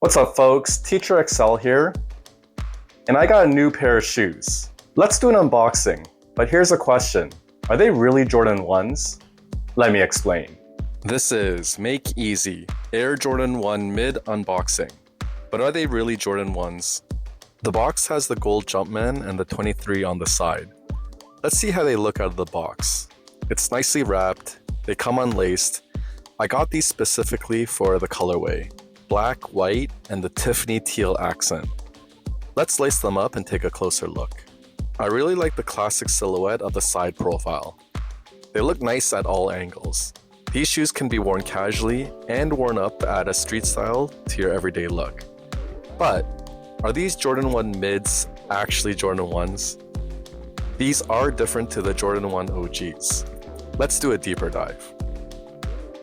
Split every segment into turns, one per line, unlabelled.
What's up folks, Teacher Excel here, and I got a new pair of shoes. Let's do an unboxing, but here's a question. Are they really Jordan 1s? Let me explain. This is Make Easy Air Jordan 1 Mid Unboxing. But are they really Jordan 1s? The box has the gold Jumpman and the 23 on the side. Let's see how they look out of the box. It's nicely wrapped, they come unlaced. I got these specifically for the colorway. Black, white, and the Tiffany teal accent. Let's lace them up and take a closer look. I really like the classic silhouette of the side profile. They look nice at all angles. These shoes can be worn casually and worn up to add a street style to your everyday look. But, are these Jordan 1 mids actually Jordan 1s? These are different to the Jordan 1 OGs. Let's do a deeper dive.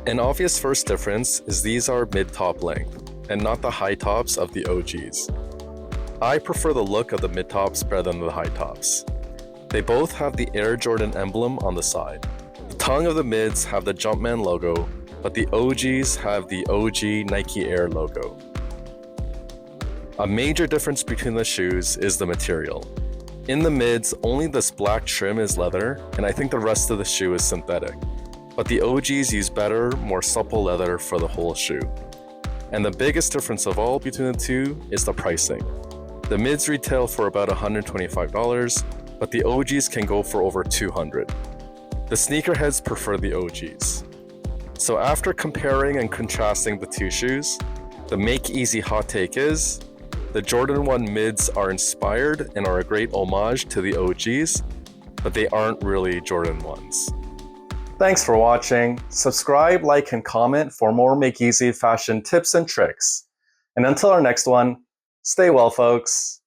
An obvious first difference is these are mid-top length, and not the high tops of the OGs. I prefer the look of the mid-tops better than the high tops. They both have the Air Jordan emblem on the side. The tongue of the mids have the Jumpman logo, but the OGs have the OG Nike Air logo. A major difference between the shoes is the material. In the mids, only this black trim is leather, and I think the rest of the shoe is synthetic. But the OGs use better, more supple leather for the whole shoe. And the biggest difference of all between the two is the pricing. The mids retail for about $125, but the OGs can go for over $200. The sneakerheads prefer the OGs. So after comparing and contrasting the two shoes, the Make Easy hot take is, the Jordan 1 mids are inspired and are a great homage to the OGs, but they aren't really Jordan 1s. Thanks for watching. Subscribe, like, and comment for more Make Easy fashion tips and tricks. And until our next one, stay well, folks.